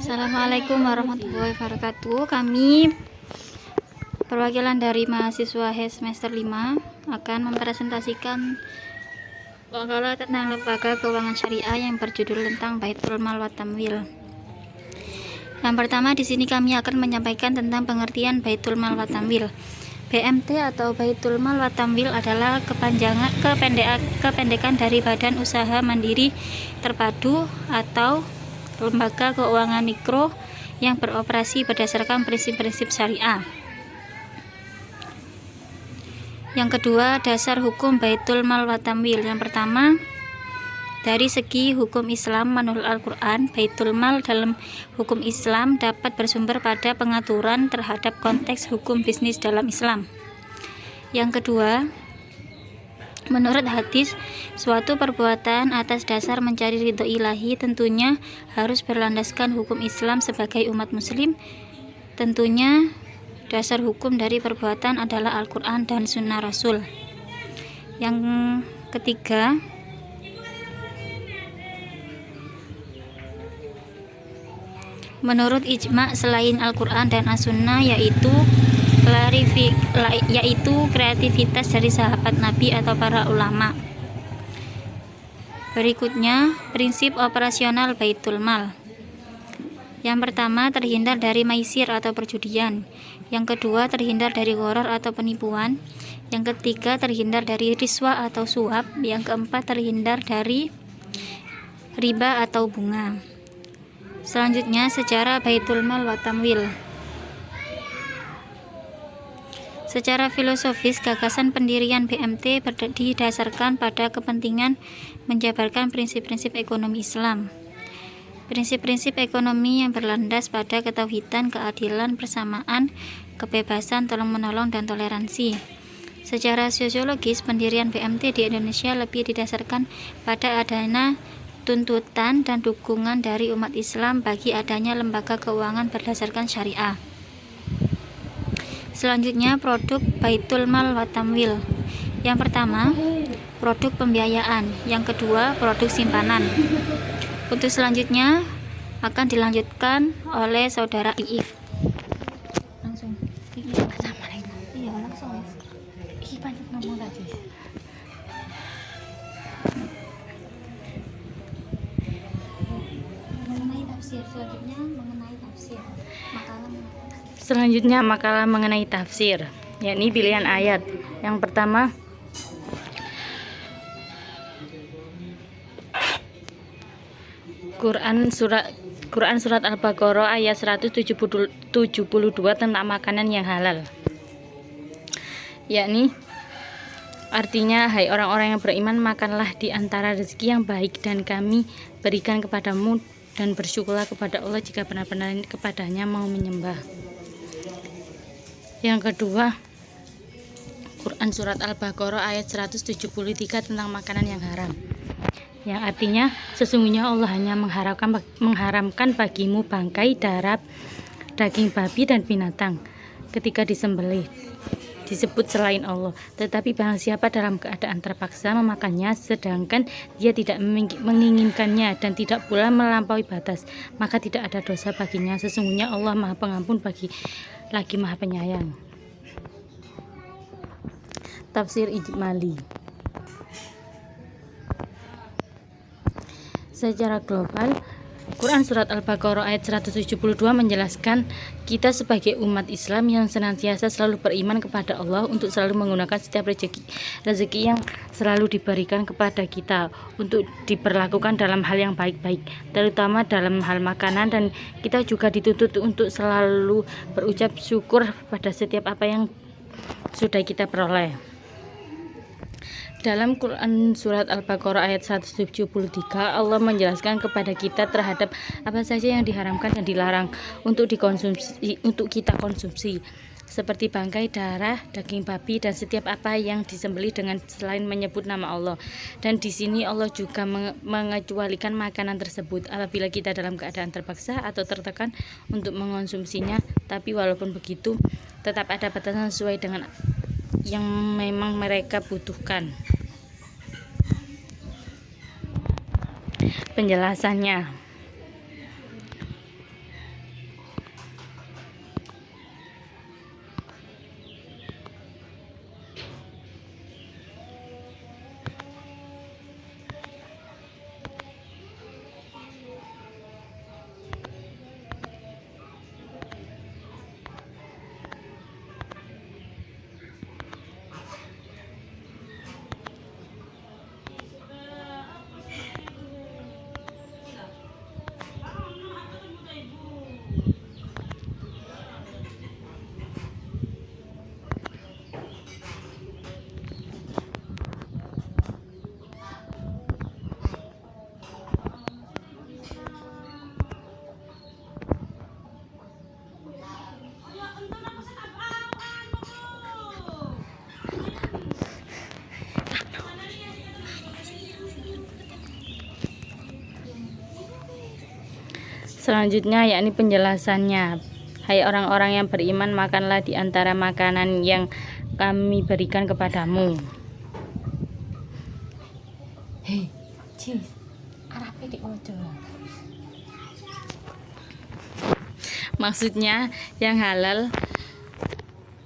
Assalamualaikum warahmatullahi wabarakatuh. Kami perwakilan dari mahasiswa semester 5 akan mempresentasikan makalah tentang lembaga keuangan syariah yang berjudul tentang Baitul Mal wa Tamwil. Yang pertama, di sini kami akan menyampaikan tentang pengertian Baitul Mal wa Tamwil. BMT atau Baitul Mal wa Tamwil adalah kependekan dari Badan Usaha Mandiri Terpadu atau lembaga keuangan mikro yang beroperasi berdasarkan prinsip-prinsip syariah. Yang kedua, dasar hukum Baitul Mal wa Tamwil. Yang pertama, dari segi hukum Islam menurut Al-Quran, Baitul Mal dalam hukum Islam dapat bersumber pada pengaturan terhadap konteks hukum bisnis dalam Islam. Yang kedua, menurut hadis, suatu perbuatan atas dasar mencari ridho ilahi tentunya harus berlandaskan hukum Islam sebagai umat muslim. Tentunya dasar hukum dari perbuatan adalah Al-Quran dan Sunnah Rasul. Yang ketiga, menurut ijma selain Al-Quran dan As-Sunnah yaitu kreativitas dari sahabat Nabi atau para ulama. Berikutnya, prinsip operasional Baitul Mal. Yang pertama, terhindar dari maisir atau perjudian. Yang kedua, terhindar dari gharar atau penipuan. Yang ketiga, terhindar dari riswa atau suap. Yang keempat, terhindar dari riba atau bunga. Selanjutnya, sejarah Baitul Mal wa Tamwil. Secara filosofis, gagasan pendirian BMT didasarkan pada kepentingan menjabarkan prinsip-prinsip ekonomi Islam. Prinsip-prinsip ekonomi yang berlandas pada ketauhidan, keadilan, persamaan, kebebasan, tolong-menolong, dan toleransi. Secara sosiologis, pendirian BMT di Indonesia lebih didasarkan pada adanya tuntutan dan dukungan dari umat Islam bagi adanya lembaga keuangan berdasarkan syariah. Selanjutnya, produk Baitul Mal wa Tamwil. Yang pertama, produk pembiayaan. Yang kedua, produk simpanan. Untuk selanjutnya akan dilanjutkan oleh saudara Iif. Langsung. Assalamualaikum. Iya, langsung. Ih, banyak ngomong tadi. Selanjutnya makalah mengenai tafsir, yakni pilihan ayat. Yang pertama, Quran surat Al-Baqarah ayat 172 tentang makanan yang halal. Yakni artinya, hai orang-orang yang beriman, makanlah di antara rezeki yang baik dan kami berikan kepadamu, dan bersyukurlah kepada Allah jika benar-benar kepadanya mau menyembah. Yang kedua, Quran surat Al-Baqarah ayat 173 tentang makanan yang haram, yang artinya, sesungguhnya Allah hanya mengharamkan bagimu bangkai, darah, daging babi dan binatang ketika disembelih disebut selain Allah. Tetapi barang siapa dalam keadaan terpaksa memakannya sedangkan dia tidak menginginkannya dan tidak pula melampaui batas, maka tidak ada dosa baginya. Sesungguhnya Allah Maha Pengampun lagi Maha Penyayang. Tafsir ijmali. Secara global, Quran surat Al-Baqarah ayat 172 menjelaskan kita sebagai umat Islam yang senantiasa selalu beriman kepada Allah untuk selalu menggunakan setiap rezeki yang selalu diberikan kepada kita untuk diperlakukan dalam hal yang baik-baik, terutama dalam hal makanan, dan kita juga dituntut untuk selalu berucap syukur pada setiap apa yang sudah kita peroleh. Dalam Quran surat Al-Baqarah ayat 173, Allah menjelaskan kepada kita terhadap apa saja yang diharamkan dan dilarang untuk kita konsumsi, seperti bangkai, darah, daging babi, dan setiap apa yang disembelih dengan selain menyebut nama Allah. Dan di sini Allah juga mengecualikan makanan tersebut apabila kita dalam keadaan terpaksa atau tertekan untuk mengonsumsinya. Tapi walaupun begitu, tetap ada batasan sesuai dengan yang memang mereka butuhkan. Penjelasannya, selanjutnya yakni penjelasannya. Hai orang-orang yang beriman, makanlah di antara makanan yang kami berikan kepadamu. Hei, cis, arape diojo. Maksudnya yang halal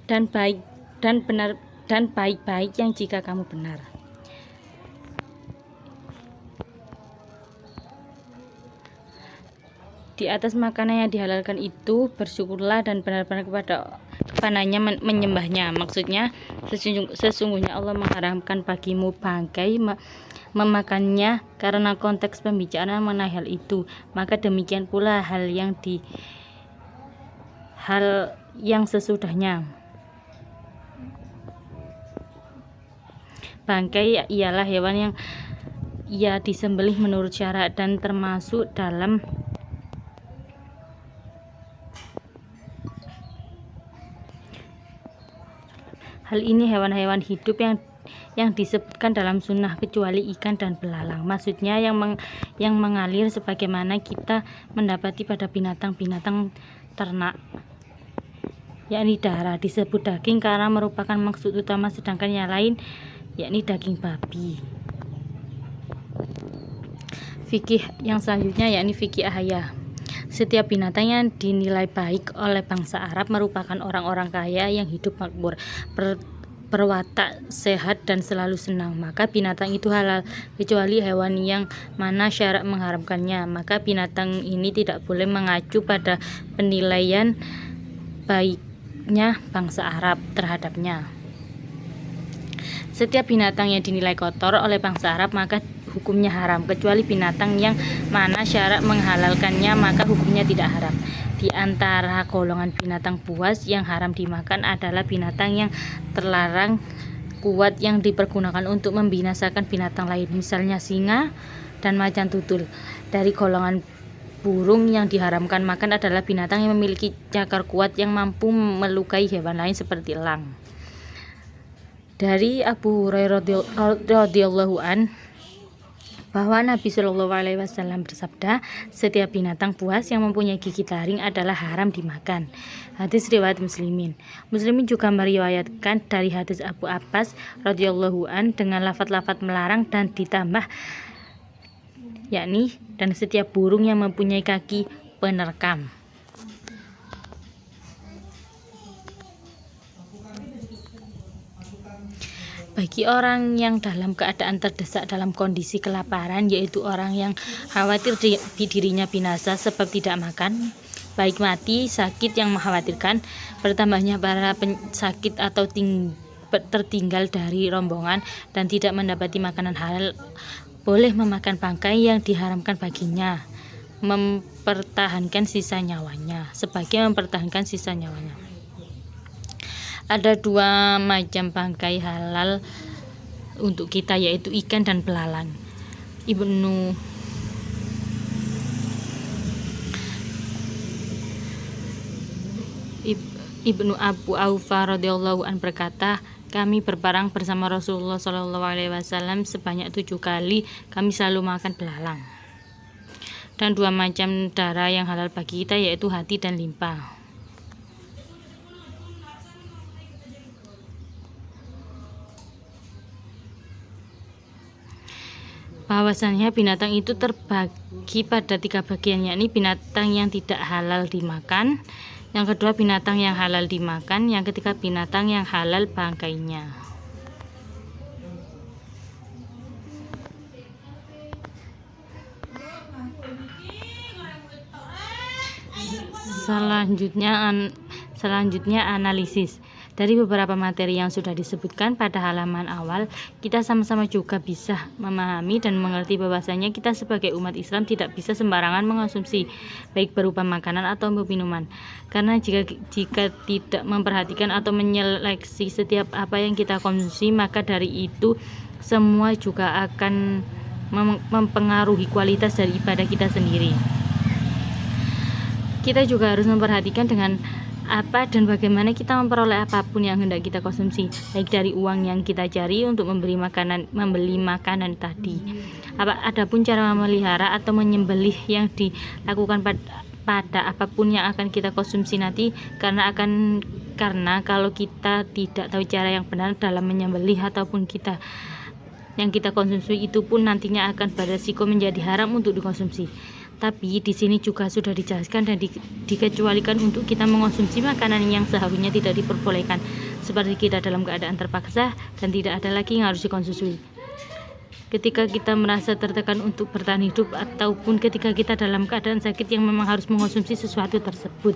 dan baik dan benar dan baik-baik yang jika kamu benar. Di atas makanan yang dihalalkan itu bersyukurlah dan benar-benar kepadanya menyembahnya. Maksudnya sesungguhnya Allah mengharamkan bagimu bangkai memakannya karena konteks pembicaraan mengenai hal itu. Maka demikian pula hal yang sesudahnya. Bangkai ialah hewan yang ia disembelih menurut syarat dan termasuk dalam hal ini hewan-hewan hidup yang disebutkan dalam sunnah kecuali ikan dan belalang. Maksudnya yang mengalir sebagaimana kita mendapati pada binatang-binatang ternak, yakni darah. Disebut daging karena merupakan maksud utama, sedangkan yang lain yakni daging babi. Fikih yang selanjutnya yakni fikih ahaya. Setiap binatang yang dinilai baik oleh bangsa Arab merupakan orang-orang kaya yang hidup makmur, berwatak sehat dan selalu senang, maka binatang itu halal, kecuali hewan yang mana syarak mengharamkannya. Maka binatang ini tidak boleh mengacu pada penilaian baiknya bangsa Arab terhadapnya. Setiap binatang yang dinilai kotor oleh bangsa Arab maka hukumnya haram, kecuali binatang yang mana syarak menghalalkannya maka hukumnya tidak haram. Di antara golongan binatang buas yang haram dimakan adalah binatang yang terlarang kuat yang dipergunakan untuk membinasakan binatang lain, misalnya singa dan macan tutul. Dari golongan burung yang diharamkan makan adalah binatang yang memiliki cakar kuat yang mampu melukai hewan lain seperti elang. Dari Abu Hurairah radhiyallahu an bahwa Nabi Shallallahu alaihi wasallam bersabda, setiap binatang buas yang mempunyai gigi taring adalah haram dimakan. Hadis riwayat Muslimin. Muslimin juga meriwayatkan dari hadis Abu Abbas radhiyallahu an dengan lafaz-lafaz melarang dan ditambah yakni dan setiap burung yang mempunyai kaki penerkam. Bagi orang yang dalam keadaan terdesak dalam kondisi kelaparan, yaitu orang yang khawatir dirinya binasa sebab tidak makan, baik mati, sakit yang mengkhawatirkan, bertambahnya para pesakit atau tertinggal dari rombongan dan tidak mendapati makanan halal, boleh memakan bangkai yang diharamkan baginya, mempertahankan sisa nyawanya. Ada dua macam bangkai halal untuk kita, yaitu ikan dan belalang. Ibnu Abu Aufa radhiyallahu an berkata, kami berperang bersama Rasulullah Shallallahu alaihi wasallam sebanyak 7 kali. Kami selalu makan belalang. Dan dua macam darah yang halal bagi kita, yaitu hati dan limpa. bahwasannya binatang itu terbagi pada 3 bagian, yakni binatang yang tidak halal dimakan, yang kedua binatang yang halal dimakan, yang ketiga binatang yang halal bangkainya. Selanjutnya analisis. Dari beberapa materi yang sudah disebutkan pada halaman awal, kita sama-sama juga bisa memahami dan mengerti bahwasanya kita sebagai umat Islam tidak bisa sembarangan mengonsumsi, baik berupa makanan atau minuman. Karena jika tidak memperhatikan atau menyeleksi setiap apa yang kita konsumsi, maka dari itu semua juga akan mempengaruhi kualitas dari ibadah kita sendiri. Kita juga harus memperhatikan dengan apa dan bagaimana kita memperoleh apapun yang hendak kita konsumsi, baik dari uang yang kita cari untuk membeli makanan tadi. Adapun cara memelihara atau menyembelih yang dilakukan pada apapun yang akan kita konsumsi nanti, karena kalau kita tidak tahu cara yang benar dalam menyembelih ataupun yang kita konsumsi itu pun nantinya akan beresiko menjadi haram untuk dikonsumsi. Tapi di sini juga sudah dijelaskan dan dikecualikan untuk kita mengonsumsi makanan yang seharusnya tidak diperbolehkan, seperti kita dalam keadaan terpaksa dan tidak ada lagi yang harus dikonsumsi. Ketika kita merasa tertekan untuk bertahan hidup, ataupun ketika kita dalam keadaan sakit yang memang harus mengonsumsi sesuatu tersebut.